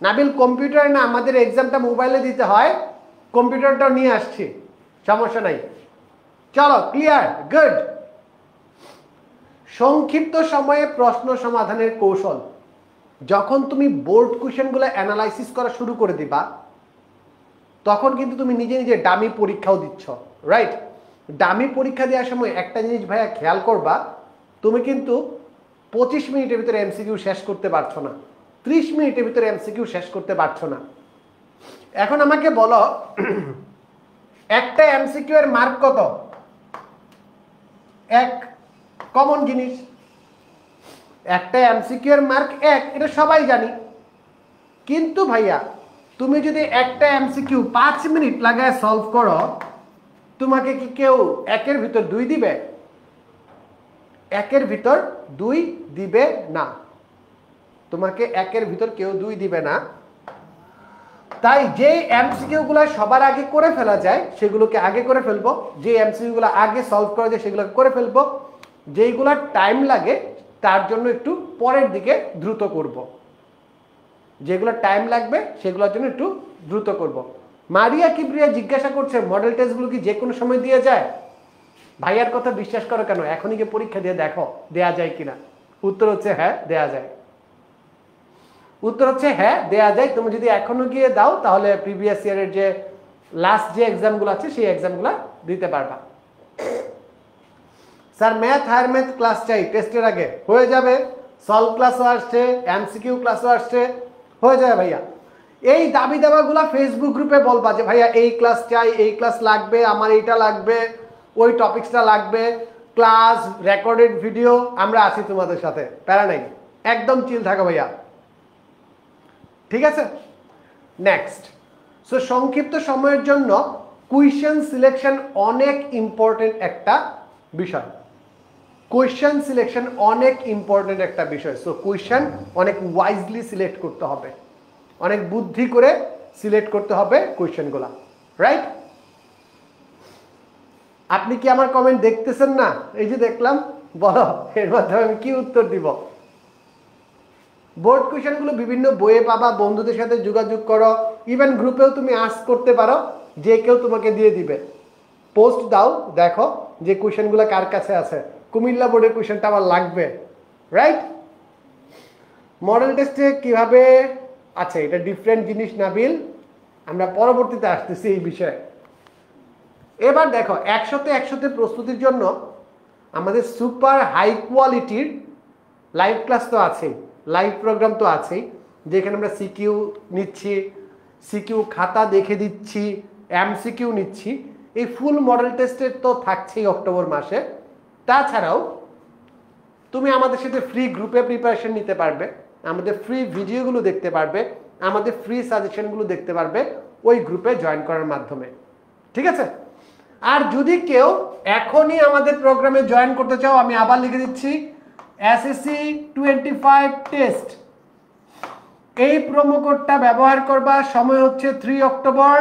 S1: নাবিল, কম্পিউটার না, আমাদের এক্সামটা মোবাইলে দিতে হয়, কম্পিউটারটাও নিয়ে আসছি, সমস্যা নাই। চলো, ক্লিয়ার, গুড। সংক্ষিপ্ত সময়ে প্রশ্ন সমাধানের কৌশল। যখন তুমি বোর্ড কোশ্চেনগুলো অ্যানালাইসিস করা শুরু করে দিবা, তখন কিন্তু তুমি নিজে নিজে ডামি পরীক্ষাও দিচ্ছ, রাইট? ডামি পরীক্ষা দেওয়ার সময় একটা জিনিস ভাইয়া খেয়াল করবা, তুমি কিন্তু 25 মিনিটের ভিতরে এমসিকিউ শেষ করতে পারছো না, 30 মিনিটের ভিতরে এমসিকিউ শেষ করতে পারছো না। এখন আমাকে বলো, একটা এমসিকিউ এর মার্ক কত? 1। কমন জিনিস, একটা এমসিকিউ এর মার্ক 1, এটা সবাই জানি। কিন্তু ভাইয়া তুমি যদি একটা এমসিকিউ 5 মিনিট লাগায় সলভ করো, তোমাকে কি কেউ 1-এর ভিতর 2 দিবে? 1-এর ভিতর 2 দিবে না, তোমাকে 1-এর ভিতর কেউ 2 দিবে না। তাই যে এমসিকিউ গুলো সবার আগে করে ফেলা যায় সেগুলোকে আগে করে ফেলবো, যে এমসিকিউ গুলো আগে সলভ করা যায় সেগুলোকে করে ফেলবো, যেইগুলো টাইম লাগে তার জন্য একটু পরের দিকে দ্রুত করব, যেগুলো টাইম লাগবে সেগুলোর জন্য একটু দ্রুত করব। মারিয়া কিবরিয়া জিজ্ঞাসা করছে মডেল টেস্টগুলো কি যে কোনো সময় দিয়ে যায়? ভাইয়ার কথা বিশ্বাস করো কেন, এখনই কি পরীক্ষা দিয়ে দেখো দেয়া যায় কিনা। উত্তর হচ্ছে হ্যাঁ, দেয়া যায়। উত্তর হচ্ছে হ্যাঁ, দেয়া যায়। তুমি যদি এখনো গিয়ে দাও তাহলে প্রিভিয়াস ইয়ারের যে লাস্ট যে এক্সামগুলো আছে সেই এক্সামগুলো দিতে পারবা। Sir math, higher math class চাই টেস্টের আগে, হয়ে যাবে। সলভ ক্লাসও আসছে, এমসিকিউ ক্লাসও আসছে, হয়ে যাবে ভাইয়া। এই দাবি দাবাগুলা ফেসবুক গ্রুপে বলবা যে ভাইয়া এই ক্লাস চাই, এই ক্লাস লাগবে, আমার এইটা লাগবে, ওই টপিকসটা লাগবে, ক্লাস রেকর্ডেড ভিডিও, আমরা আছি তোমাদের সাথে, প্যারা নাই, একদম চিল থাকো ভাইয়া, ঠিক আছে? নেক্সট, সো সংক্ষিপ্ত সময়ের জন্য কোয়েশ্চেন সিলেকশন অনেক ইম্পর্টেন্ট একটা বিষয়। কোয়েশ্চেন সিলেকশন অনেক ইম্পর্টেন্ট একটা বিষয়। সো কোয়েশ্চেন অনেক ওয়াইজলি সিলেক্ট করতে হবে, অনেক বুদ্ধি করে সিলেক্ট করতে হবে কোয়েশ্চেনগুলো, রাইট? আপনি কি আমার কমেন্ট দেখতেছেন না? এই যে দেখলাম, বলো এর মাধ্যমে আমি কি উত্তর দিব। বোর্ড কোয়েশ্চেনগুলো বিভিন্ন বইয়ে পাবা, বন্ধুদের সাথে যোগাযোগ করো, ইভেন গ্রুপেও তুমি আস্ক করতে পারো, যে কেউ তোমাকে দিয়ে দিবে। পোস্ট দাও, দেখো যে কোয়েশ্চেনগুলো কার কাছে আছে। কুমিল্লা বোর্ডের কোয়েশ্চেনটা আমার লাগবে, রাইট? মডেল টেস্টে কিভাবে, আচ্ছা এটা ডিফারেন্ট জিনিস নাবিল, আমরা পরবর্তীতে আসতেছি এই বিষয়ে। এবার দেখো 100-তে প্রস্তুতির জন্য আমাদের সুপার হাই কোয়ালিটির লাইভ ক্লাস তো আছেই, লাইভ প্রোগ্রাম তো আছেই, যেখানে আমরা সিকিউ নিচ্ছি, সিকিউ খাতা দেখে দিচ্ছি, এমসিকিউ নিচ্ছি। এই ফুল মডেল টেস্টের তো থাকছেই অক্টোবর মাসে। তাছাড়াও তুমি আমাদের সাথে ফ্রি গ্রুপে প্রিপারেশন নিতে পারবে, আমাদের ফ্রি ভিডিওগুলো দেখতে পারবে, আমাদের ফ্রি সাজেশনগুলো দেখতে পারবে ওই গ্রুপে জয়েন করার মাধ্যমে, ঠিক আছে? আর যদি কেউ এখনই আমাদের প্রোগ্রামে জয়েন করতে চাও, আমি আবার লিখে দিচ্ছি এসএসসি 25 টেস্ট, এই প্রোমো কোডটা ব্যবহার করবা। সময় হচ্ছে 3 অক্টোবর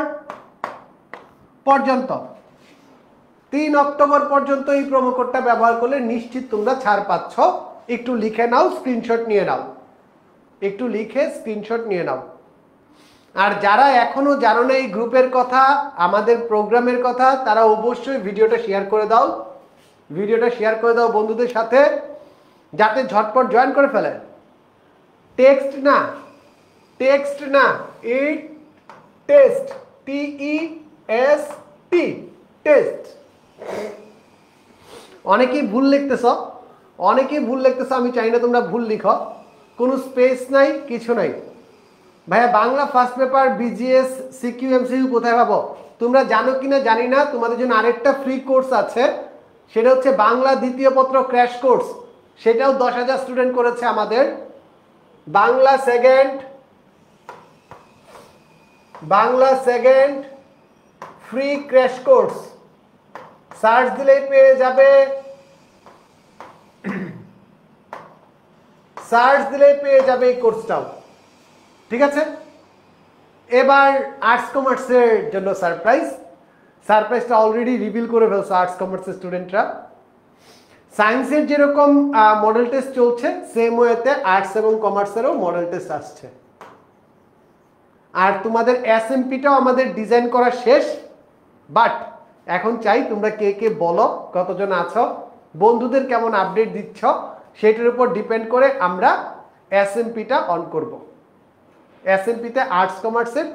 S1: পর্যন্ত। 3 অক্টোবর পর্যন্ত এই প্রোমো কোডটা ব্যবহার করলে নিশ্চিত তোমরা ছাড় পাচ্ছ। একটু লিখে নাও, স্ক্রিনশট নিয়ে নাও, একটু লিখে স্ক্রিনশট নিয়ে নাও। আর যারা এখনো জানো না এই গ্রুপের কথা, আমাদের প্রোগ্রামের কথা, তারা অবশ্যই ভিডিওটা শেয়ার করে দাও, ভিডিওটা শেয়ার করে দাও বন্ধুদের সাথে, যাতে ঝটপট জয়েন করে ফেলে। টেক্সট না, টেক্সট না, এই টেস্ট, TEST, টেস্ট। অনেকেই ভুল লিখতেছ, অনেকেই ভুল লিখতেছ, আমি চাই না তোমরা ভুল লিখো। কোনো স্পেস নাই, কিছু নাই। ভাইয়া Bangla first paper BGS CQ/MCQ কোথায় পাবো? তোমরা জানো কিনা জানি না, তোমাদের জন্য আরেকটা ফ্রি কোর্স আছে, সেটা হচ্ছে বাংলা দ্বিতীয় পত্র ক্র্যাশ কোর্স। সেটাও 10,000 স্টুডেন্ট করেছে আমাদের। Bangla second free crash course, search দিলেই পেয়ে যাবে, সার্চ দিলেই পেয়ে যাবে এই কোর্সটাও। ঠিক আছে, এবার আর্টস কমার্সের জন্য সারপ্রাইজটা অলরেডি রিভিল করে ফেলছে আর্টস কমার্সের স্টুডেন্টরা। সায়েন্সের যেরকম মডেল টেস্ট চলছে, সেম ওয়েতে আর্টস এবং কমার্সেরও মডেল টেস্ট আসছে। আর তোমাদের SMPটাও আমাদের ডিজাইন করা শেষ, বাট এখন চাই তোমরা কে কে বলো, কতজন আছো, বন্ধুদের কেমন আপডেট দিচ্ছ, সেটার উপর ডিপেন্ড করে আমরা SMPটা অন করব। SMPতে আর্টস কমার্সের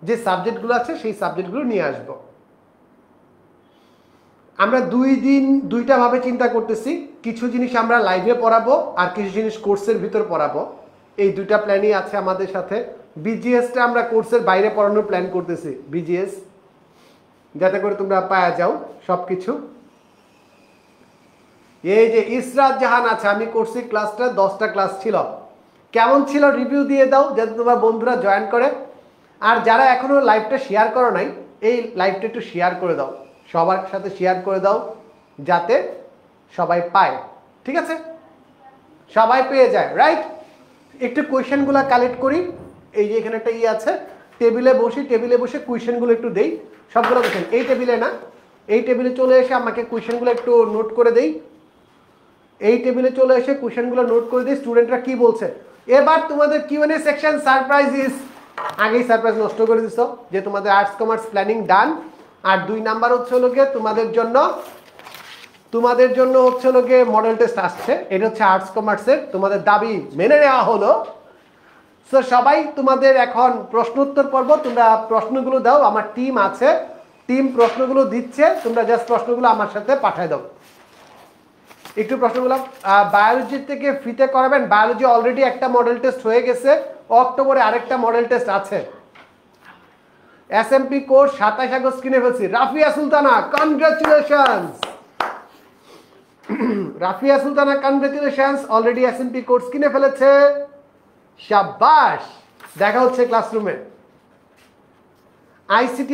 S1: যে সাবজেক্টগুলো আছে সেই সাবজেক্টগুলো নিয়ে আসব। আমরা 2 দিন 2টা ভাবে চিন্তা করতেছি, কিছু জিনিস আমরা লাইভে পড়াবো আর কিছু জিনিস কোর্সের ভিতর পড়াবো। এই 2টা প্ল্যানই আছে আমাদের সাথে। BGSটা আমরা কোর্সের বাইরে পড়ানোর প্ল্যান করতেছি, BGS, যাতে করে তোমরা পাওয়া যাও সব কিছু। এই যে ইসরাত জাহান আছে, আমি করছি ক্লাসটা, 10টা ক্লাস ছিল, কেমন ছিল রিভিউ দিয়ে দাও, যাতে তোমার বন্ধুরা জয়েন করে। আর যারা এখনো লাইভটা শেয়ার করো নাই, এই লাইভটা একটু শেয়ার করে দাও, সবার সাথে শেয়ার করে দাও, যাতে সবাই পায়। ঠিক আছে, সবাই পেয়ে যায়, রাইট? একটু কোয়েশ্চেনগুলো কালেক্ট করি। এই যে এখানে একটা আছে, টেবিলে বসে কোয়েশ্চেনগুলো একটু দেই। সবগুলো দেখেন, এই টেবিলে না, এই টেবিলে চলে এসে আমাকে কোয়েশ্চেনগুলো একটু নোট করে দেই। এই টেবিলে চলে এসে কোয়েশ্চেনগুলো নোট করে দিই, স্টুডেন্টরা কি বলছে। এবার তোমাদের Q&A সেকশন সারপ্রাইজ। আগেই সারপ্রাইজ নষ্ট করে দিছো যে তোমাদের আর্টস কমার্স প্ল্যানিং ডান। আর 2 নাম্বার হচ্ছে হলো গিয়ে তোমাদের জন্য হচ্ছে হলো গিয়ে মডেল টেস্ট আসছে। এটা হচ্ছে আর্টস কমার্সের, তোমাদের দাবি মেনে নেওয়া হলো। সো সবাই তোমাদের এখন প্রশ্ন উত্তর পর্ব, তোমরা প্রশ্নগুলো দাও, আমার টিম আছে, টিম প্রশ্নগুলো দিচ্ছে, তোমরা জাস্ট প্রশ্নগুলো আমার সাথে পাঠিয়ে দাও। একটু প্রশ্নগুলো বায়োলজি থেকে ফ্রিতে করাবেন। বায়োলজি অলরেডি একটা মডেল টেস্ট হয়ে গেছে, অক্টোবরে আরেকটা মডেল টেস্ট আছে। SMP কোর্স 27 আগস্ট কিনে ফেলছি। Rafia Sultana, congratulations. Rafia Sultana, congratulations, already SMP course কিনে ফেলেছে, শাবাশ। দেখা হচ্ছে ক্লাসরুমে। ICT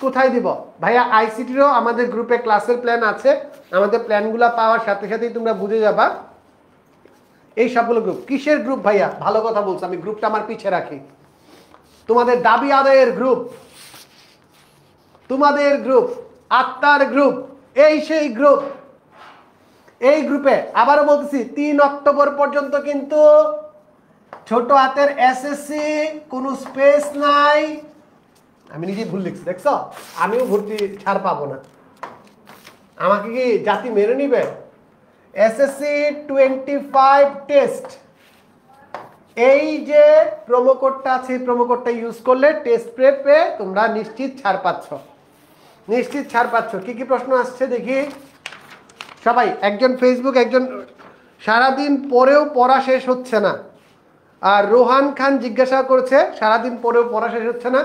S1: কোথায় দিব ভাইয়া? ICTরও আমাদের গ্রুপে ক্লাসের প্ল্যান আছে। আমাদের প্ল্যানগুলো পাওয়ার সাথে সাথেই তোমরা বুঝে যাবা। এই সবগুলো গ্রুপ কিসের গ্রুপ ভাইয়া? ভালো কথা বলছো, আমি গ্রুপটা আমার পিছে রাখি। তোমাদের দাবি আদায়ের গ্রুপ, তোমাদের গ্রুপ, আত্মার গ্রুপ, এই সেই গ্রুপ। এই গ্রুপে আবারও বলতেছি 3 অক্টোবর পর্যন্ত কিন্তু ছোট হাতের SSC, কোনো স্পেস নাই। আমি নিজেই ভুল লিখছি, দেখছো? আমিও ভর্তি ছাড় পাবো না, আমাকে কি জাতি মেনে নিবে? SSC 25 টেস্ট, এই যে প্রোমো কোডটা আছে, এই প্রোমো কোডটা ইউজ করলে টেস্ট প্রেপে তোমরা নিশ্চিত ছাড় পাচ্ছ, নিশ্চিত ছাড় পাচ্ছ। কি কি প্রশ্ন আসছে দেখি সবাই। একজন ফেসবুক, একজন সারাদিন পরেও পড়া শেষ হচ্ছে না। আর রোহান খান জিজ্ঞাসা করেছে সারাদিন পরেও পড়া শেষ হচ্ছে না।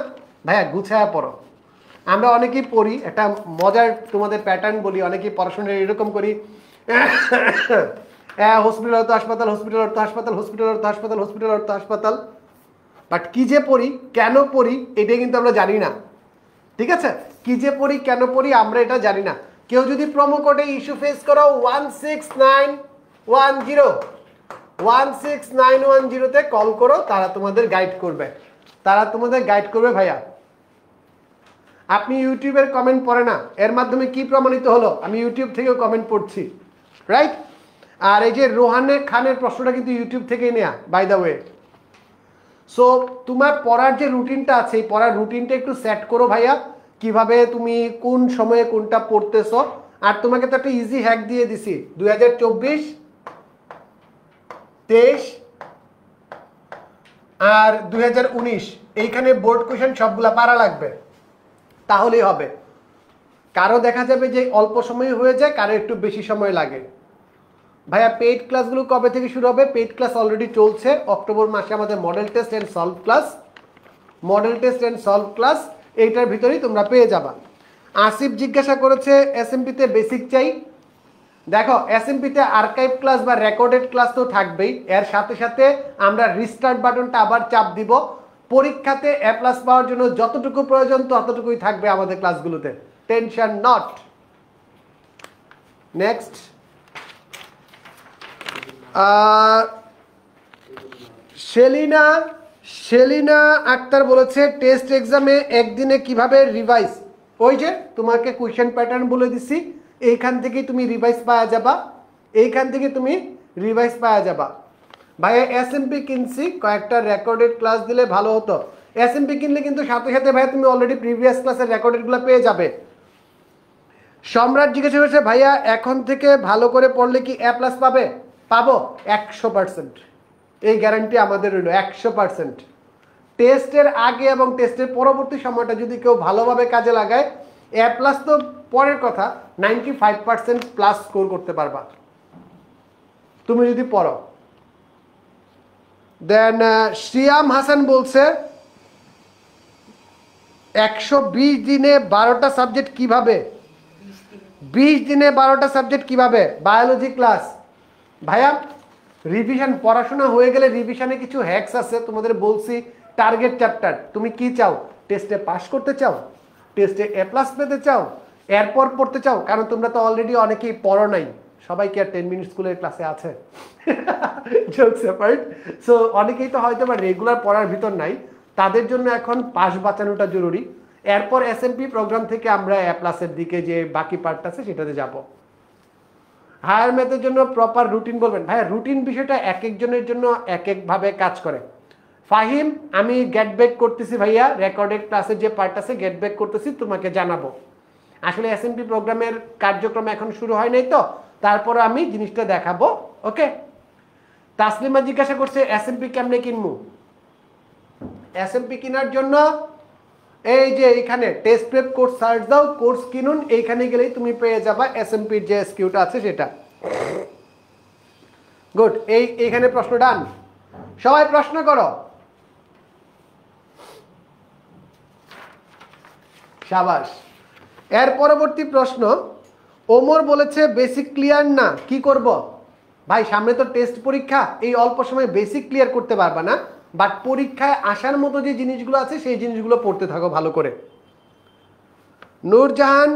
S1: ভাইয়া গুছায়া পড়ো। আমরা অনেকেই পড়ি, একটা মজার তোমাদের প্যাটার্ন বলি, অনেকেই পড়াশোনা এরকম করি, হসপিটাল অর্থ হাসপাতাল, হসপিটাল অর্থ হাসপাতাল, হসপিটাল অর্থ হাসপাতাল, হসপিটাল অর্থ হাসপাতাল। বাট কি যে পড়ি, কেন পড়ি, এটাই কিন্তু আমরা জানি না। ঠিক আছে, কি যে পড়ি কেন পড়ি আমরা এটা জানি না। কেউ যদি প্রোমো কোডে ইস্যু ফেস করো 16910 তে কল করো, তারা তোমাদের গাইড করবে, ভাইয়া। আপনি ইউটিউবের কমেন্ট পড়ে না, এর মাধ্যমে কি প্রমাণিত হলো? আমি ইউটিউব থেকেও কমেন্ট পড়ছি, রাইট? আর এই যে রোহানের খানের প্রশ্নটা কিন্তু ইউটিউব থেকেই নেয়া, বাই দ্য ওয়ে। সো তোমার পড়ার যে রুটিনটা আছে, এই পড়ার রুটিনটা একটু সেট করো ভাইয়া, কিভাবে তুমি কোন সময়ে কোনটা পড়তেছো। আর তোমাকে তো একটা ইজি হ্যাক দিয়ে দিছি, 2024, 23 আর 2019 এইখানে বোর্ড কোশ্চেন সবগুলা পারা লাগবে, তাহলেই হবে। কারো দেখা যাবে যে অল্প সময় হয়ে যায়, কারো একটু বেশি সময় লাগে। ভাইয়া পেইড ক্লাসগুলো কবে থেকে শুরু হবে? পেইড ক্লাস অলরেডি চলছে, অক্টোবর মাসে আমাদের model test and solve class, এইটার ভিতরেই তোমরা পেয়ে যাবা। আসিফ জিজ্ঞাসা করেছে এসএমপিতে বেসিক চাই। দেখো, এসএমপিতে আর্কাইভ ক্লাস বা রেকর্ডেড ক্লাস তো থাকবেই, এর সাথে সাথে আমরা রিস্টার্ট বাটনটা আবার চাপ দিব। পরীক্ষাতে এ প্লাস পাওয়ার জন্য যতটুকু প্রয়োজন ততটুকুই থাকবে আমাদের ক্লাসগুলোতে, tension not. Next, Selina Akter বলেছে টেস্ট এক্সামে একদিনে কিভাবে রিভাইজ। ওই যে তোমাকে কোয়েশ্চেন প্যাটার্ন বলে দিছি, এইখান থেকে তুমি রিভাইজ পাওয়া যাবা, ভাইয়া এসএমপি কিনছি, কয়েকটা রেকর্ডেড ক্লাস দিলে ভালো হতো। এসএমপি কিনলে কিন্তু সাথে সাথে ভাইয়া তুমি অলরেডি প্রিভিয়াস ক্লাসের রেকর্ডেডগুলো পেয়ে যাবে। সম্রাট জিজ্ঞাসা করেছে ভাইয়া এখন থেকে ভালো করে পড়লে কি এ প্লাস পাবো? 100%, এই গ্যারান্টি আমাদের রইল 100%। টেস্টের আগে এবং টেস্টের পরবর্তী সময়টা যদি কেউ ভালোভাবে কাজে লাগায়, এ প্লাস তো পরের কথা, 95% প্লাস স্কোর করতে পারবা তুমি যদি পড়ো। দেন শ্রিয়াম হাসান বলছে 120 দিনে 12টা সাবজেক্ট কিভাবে? 20 দিনে 12টা সাবজেক্ট কিভাবে? Biology class. ভাইয়া রিভিশন পড়াশোনা হয়ে গেলে রিভিশনে কিছু হ্যাকস আছে, তোমাদের বলছি। টার্গেট চ্যাপ্টার, তুমি কি চাও? টেস্টে পাস করতে চাও? টেস্টে এ প্লাস পেতে চাও? এরপর পড়তে চাও? কারণ তোমরা তো অলরেডি অনেকেই পড়ো নাই, সবাই কি আর 10 মিনিট স্কুলের ক্লাসে আছে? Jokes apart. সো অনেকেই তো হয়তো বা রেগুলার পড়ার ভিতর নাই, তাদের জন্য এখন পাস বাঁচানোটা জরুরি। এরপর এসএমপি প্রোগ্রাম থেকে আমরা এ প্লাসের দিকে যে বাকি পার্ট আছে সেটাতে যাব। হায়ার ম্যাথের জন্য প্রপার রুটিন বলবেন। ভাইয়া রুটিন বিষয়টা এক একজনের জন্য এক একভাবে কাজ করে। ফাহিম, আমি গেট ব্যাক করতেছি ভাইয়া, রেকর্ডেড ক্লাসের যে পার্ট আছে গেট ব্যাক করতেছি, তোমাকে জানাবো। আসলে এসএমপি প্রোগ্রামের কার্যক্রম এখন শুরু হয় নাই তো, তারপরে আমি জিনিসটা দেখাবো। ওকে। তাসলিমা জিজ্ঞাসা করছে এসএমপি কেমনে কিনবো? এসএমপি কেনার জন্য এই যে এখানে টেস্ট প্রেপ কোর্স সার্চ দাও, কোর্স কিনুন, এইখানে গেলেই তুমি পেয়ে যাবা এসএমপির যে এসকিউটা আছে সেটা। গুড, এইখানে প্রশ্ন ডান। সবাই প্রশ্ন করো। শাবাশ। এর পরবর্তী প্রশ্ন, ওমর বলেছে বেসিক ক্লিয়ার না, কি করব? ভাই সামনে তো টেস্ট পরীক্ষা, এই অল্প সময় বেসিক ক্লিয়ার করতে পারবা না, বাট পরীক্ষায় আসার মতো যে জিনিসগুলো আছে সেই জিনিসগুলো পড়তে থাকো ভালো করে। নূরজাহান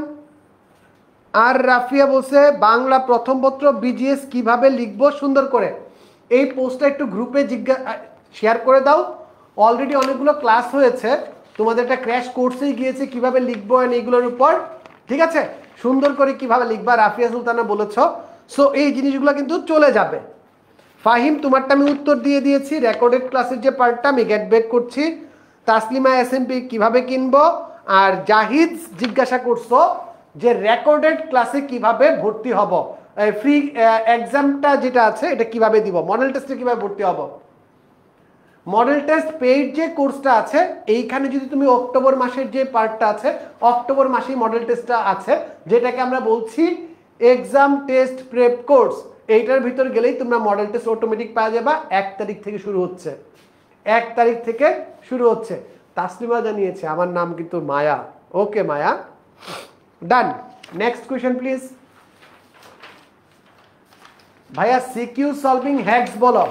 S1: আর রাফিয়া বলছে বাংলা প্রথম পত্র বিজিএস কিভাবে লিখবো সুন্দর করে। এই পোস্টটা একটু গ্রুপে শেয়ার করে দাও। অলরেডি অনেকগুলো ক্লাস হয়েছে, তোমাদের একটা ক্র্যাশ কোর্সেই গিয়েছে কিভাবে লিখবো এইগুলোর উপর, ঠিক আছে? সুন্দর করে কিভাবে লিখবা রাফিয়া সুলতানা বলেছ। সো এই জিনিসগুলো কিন্তু চলে যাবে। ফাহিম, তোমারটা আমি উত্তর দিয়ে দিয়েছি, রেকর্ডেড ক্লাসের যে পার্টটা আমি গেট ব্যাক করছি। তাসলিমা এসএমপি কিভাবে কিনবো, আর জাহিদ জিজ্ঞাসা করছো যে রেকর্ডেড ক্লাসে কিভাবে ভর্তি হব, ফ্রি এক্সামটা যেটা আছে এটা কিভাবে দিব, মডেল টেস্টে কিভাবে ভর্তি হব। মডেল টেস্ট পেইড যে কোর্সটা আছে, এইখানে যদি তুমি অক্টোবর মাসের যে পার্টটা আছে, অক্টোবর মাসেই মডেল টেস্টটা আছে, যেটাকে আমরা বলছি এক্সাম টেস্ট প্রেপ কোর্স। এইটার ভিতর গেলেই তোমরা মডেল টেস্ট অটোমেটিক পাওয়া যাবে। 1 তারিখ থেকে শুরু হচ্ছে, 1 তারিখ থেকে শুরু হচ্ছে। তাসলিমা জানিয়েছে আমার নাম কিন্তু Maya. Okay Maya, done. Next question please. ভাইয়া সিকিউ সলভিং হ্যাকস বলো।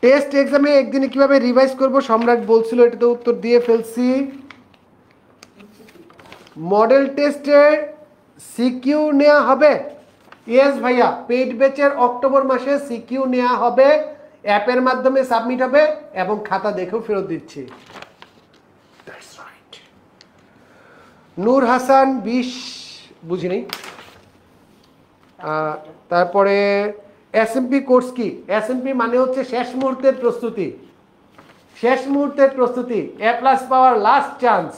S1: টেস্ট এক্সামে একদিনে কিভাবে রিভাইজ করব সম্রাট বলছিল, এটা তো উত্তর দিয়ে ফেলছি। মডেল টেস্টে সিকিউ নেওয়া হবে, ইয়েস ভাইয়া, পেইড ব্যাচের অক্টোবর মাসে সিকিউ নেওয়া হবে, অ্যাপের মাধ্যমে সাবমিট হবে এবং খাতা দেখেও ফেরত দিচ্ছি। নূর হাসান 20 বুঝি নেই। তারপরে এসএমপি কোর্স কি? এসএমপি মানে হচ্ছে শেষ মুহূর্তের প্রস্তুতি, শেষ মুহূর্তের প্রস্তুতি, এ প্লাস পাওয়ার লাস্ট চান্স।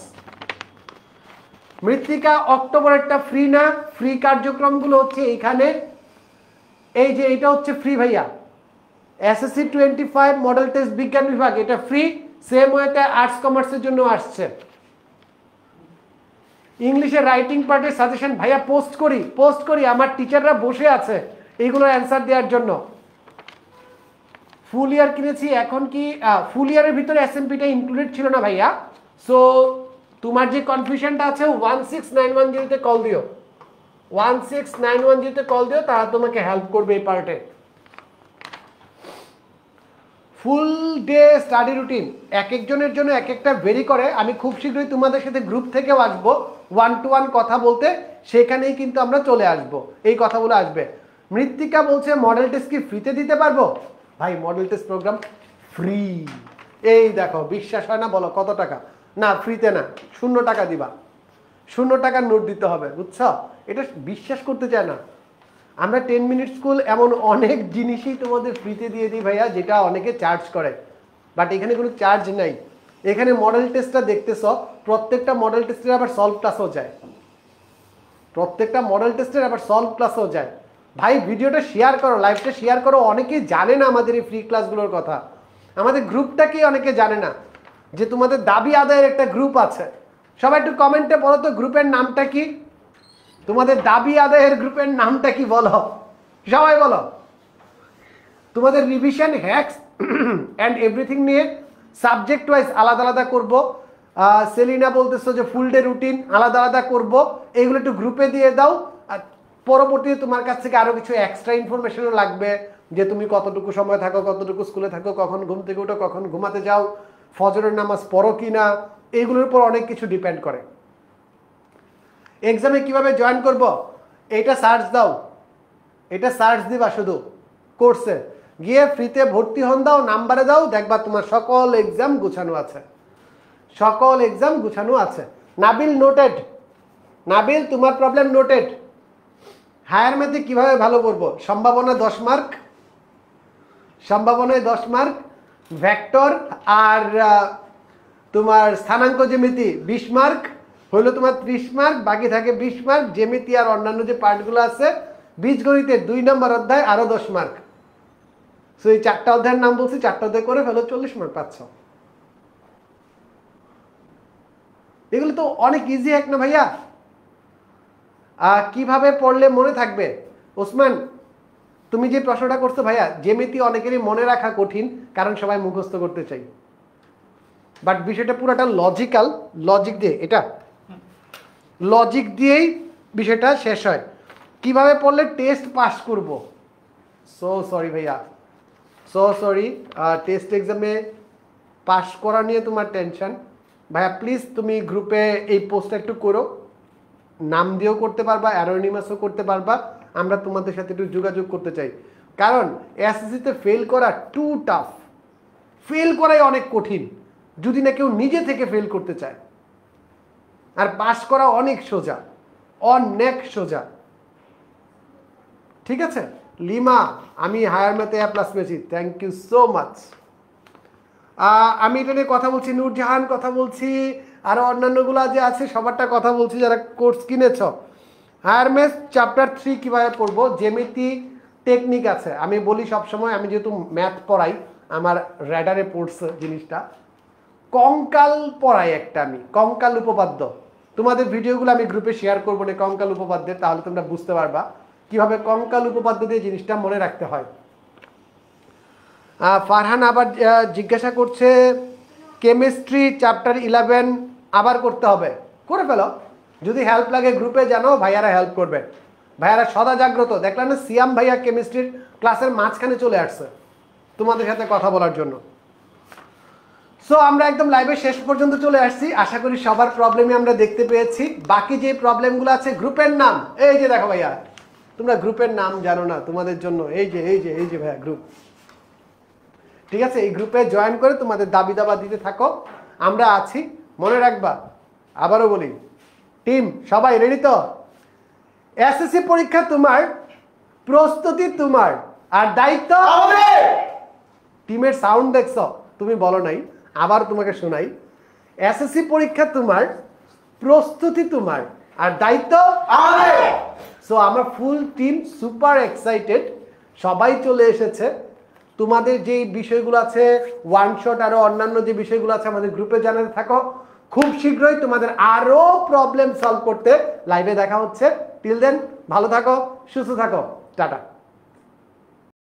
S1: মৃত্তিকা অক্টোবরেরটা ফ্রি না, ফ্রি কার্যক্রমগুলো হচ্ছে এখানে, এই যে এটা হচ্ছে ফ্রি ভাইয়া। এসএসসি 25 মডেল টেস্ট বিজ্ঞান বিভাগ এটা ফ্রি, সেম ওয়েতে আর্টস কমার্সের জন্য আসছে। ইংলিশে রাইটিং পার্টের সাজেশন ভাইয়া পোস্ট করি, আমার টিচাররা বসে আছে এইগুলোর অ্যান্সার দেওয়ার জন্য। ফুল ইয়ার কিনেছি, এখন কি ফুল ইয়ারের ভিতরে এসএমপিটা ইনক্লুডেড ছিল না ভাইয়া, সো তোমার যে কনফিউশনটা আছে 16910-তে কল দিও, 16910-তে কল দিও, তারা তোমাকে হেল্প করবে এই পার্টে। ফুল ডে স্টাডি রুটিন এক একজনের জন্য এক একটা ভেরি করে। আমি খুব শীঘ্রই তোমাদের সাথে গ্রুপ থেকেও আসবো 1-to-1 কথা বলতে, সেখানেই কিন্তু আমরা চলে আসব, এই কথাগুলো আসবে। মৃত্তিকা বলছে মডেল টেস্ট কি ফ্রিতে দিতে পারবো? ভাই মডেল টেস্ট প্রোগ্রাম ফ্রি, এই দেখো বিশ্বাস হয় না, বলো কত টাকা? না ফ্রিতে না, 0 টাকা দিবা, 0 টাকার নোট দিতে হবে, বুঝছো? এটা বিশ্বাস করতে চায় না। আমরা 10 মিনিট স্কুল এমন অনেক জিনিসই তোমাদের ফ্রিতে দিয়ে দিই ভাইয়া, যেটা অনেকে চার্জ করে, বাট এখানে কোনো চার্জ নাই। এখানে মডেল টেস্টটা দেখতেছ, প্রত্যেকটা মডেল টেস্টের আবার সলভ ক্লাসও যায়, প্রত্যেকটা মডেল টেস্টের আবার সলভ ক্লাসও যায়। ভাই ভিডিওটা শেয়ার করো, লাইভটা শেয়ার করো, অনেকেই জানে না আমাদের এই ফ্রি ক্লাসগুলোর কথা, আমাদের গ্রুপটাকেই অনেকে জানে না যে তোমাদের দাবি আদায়ের একটা গ্রুপ আছে। সবাই একটু কমেন্টে বলো তো গ্রুপের নামটা কি, তোমাদের দাবি আদায়ের গ্রুপের নামটা কি বলো, সবাই বলো। তোমাদের রিভিশন হ্যাক্স অ্যান্ড এভরিথিং নিয়ে সাবজেক্ট ওয়াইজ আলাদা আলাদা করবো। সেলিনা বলতেছো যে ফুল ডে রুটিন আলাদা আলাদা করবো, এইগুলো একটু গ্রুপে দিয়ে দাও। আর পরবর্তীতে তোমার কাছ থেকে আরো কিছু এক্সট্রা ইনফরমেশনও লাগবে, যে তুমি কতটুকু সময় থাকো, কতটুকু স্কুলে থাকো, কখন ঘুম থেকে উঠো, কখন ঘুমাতে যাও, ফজরের নামাজ পড়ো কি না, এইগুলোর উপর অনেক কিছু ডিপেন্ড করে। এক্সামে কিভাবে জয়েন করব? এটা সার্চ দাও, এটা সার্চ দিবা শুধু কোর্সে গিয়ে, ফ্রিতে ভর্তি হন দাও, নাম্বারে দাও, দেখবা তোমার সকল এক্সাম গুছানো আছে, সকল এক্সাম গুছানো আছে। নাবিল নোটেড, নাবিল তোমার প্রবলেম নোটেড। হায়ার ম্যাথে কিভাবে ভালো করবো? সম্ভাবনা 10 মার্ক, সম্ভাবনায় 10 মার্ক, ভেক্টর আর তোমার স্থানাঙ্ক জ্যামিতি 20 মার্ক, হইলো তোমার 30 মার্ক, বাকি থাকে 20 মার্ক। জ্যামিতি আর অন্যান্য যে পার্টগুলো আছে, বীজগণিতের 2 নম্বর অধ্যায় আরো 10 মার্ক। সো এই 4টা অধ্যায়ের নাম বলছি, 4টা অধ্যায় করে ফেলো, 40 মার্ক পাচ্ছ। এগুলো তো অনেক ইজি এক না ভাইয়া? কিভাবে পড়লে মনে থাকবে? ওসমান তুমি যে প্রশ্নটা করছো ভাইয়া, জ্যামিতি অনেকেরই মনে রাখা কঠিন, কারণ সবাই মুখস্থ করতে চাই, বাট বিষয়টা পুরোটা লজিক্যাল, লজিক দিয়ে, এটা লজিক দিয়েই বিষয়টা শেষ হয়। কিভাবে পড়লে টেস্ট পাস করব? সো সরি ভাইয়া, সো সরি, টেস্ট এক্সামে পাস করা নিয়ে তোমার টেনশন ভাইয়া, প্লিজ তুমি গ্রুপে এই পোস্টটা একটু করো, নাম দিয়েও করতে পারবা, অ্যানোনিমাসও করতে পারবা, আমরা তোমাদের সাথে একটু যোগাযোগ করতে চাই। কারণ এসএসসিতে ফেল করা টু টাফ, ফেল করাই অনেক কঠিন যদি না কেউ নিজে থেকে ফেল করতে চায়, আর পাস করা অনেক সোজা, অনেক সোজা। ঠিক আছে লিমা, আমি হায়ার ম্যাথে A+ পেয়েছি, থ্যাংক ইউ সো মাচ। আমি এটা নিয়ে কথা বলছি, নূরজাহান কথা বলছি, আরো অন্যান্যগুলো যে আছে সবারটা কথা বলছি যারা কোর্স কিনেছ। হায়ার ম্যাথ চ্যাপ্টার 3 কিভাবে পড়বো? জ্যামিতি টেকনিক আছে, আমি বলি সবসময়, আমি যেহেতু ম্যাথ পড়াই, আমার র্যাডারে পড়ছে জিনিসটা, কঙ্কাল পড়াই একটা, আমি কঙ্কাল উপপাদ্য, তোমাদের ভিডিওগুলো আমি গ্রুপে শেয়ার করবো না কঙ্কাল উপপাদ্যের, তাহলে তোমরা বুঝতে পারবা কিভাবে কঙ্কাল উপপাদ্য দিয়ে জিনিসটা মনে রাখতে হয়। ফারহান আবার জিজ্ঞাসা করছে কেমিস্ট্রি চ্যাপ্টার 11 আবার করতে হবে, করে ফেলো, যদি হেল্প লাগে গ্রুপে জানো, ভাইয়ারা হেল্প করবে, ভাইয়ারা সদা জাগ্রত। দেখলাম না সিয়াম ভাইয়া কেমিস্ট্রির ক্লাসের মাঝখানে চলে আসছে, তোমাদের সাথে কথা বলার জন্য। সো আমরা একদম লাইভের শেষ পর্যন্ত চলে আসছি। আশা করি সবার প্রবলেমই আমরা দেখতে পেয়েছি। বাকি যে প্রবলেমগুলো আছে, গ্রুপের নাম এই যে দেখো ভাইয়া, তোমরা গ্রুপের নাম জানো না, তোমাদের জন্য এই যে ভাইয়া গ্রুপ, ঠিক আছে? এই গ্রুপে জয়েন করে তোমাদের দাবি দাবা দিতে থাকো, আমরা আছি। মনে রাখবা, আবারও বলি, টিম সবাই রেডি তো? এসএসসি পরীক্ষা তোমার, প্রস্তুতি তোমার, আর দায়িত্ব আমাদের। টিমের সাউন্ড দেখছো? তুমি বলো নাই, আবার তোমাকে শোনাই। এসএসসি পরীক্ষা তোমার, প্রস্তুতি তোমার, আর দায়িত্ব আমাদের। সো আমরা ফুল টিম সুপার এক্সাইটেড, সবাই চলে এসেছে। তোমাদের যে বিষয়গুলো আছে, ওয়ান শট আরো অন্যান্য যে বিষয়গুলো আছে আমাদের গ্রুপে জানাতে থাকো। খুব শীঘ্রই তোমাদের আরো প্রবলেম সলভ করতে লাইভে দেখা হচ্ছে। টিল দেন ভালো থাকো, সুস্থ থাকো, টাটা।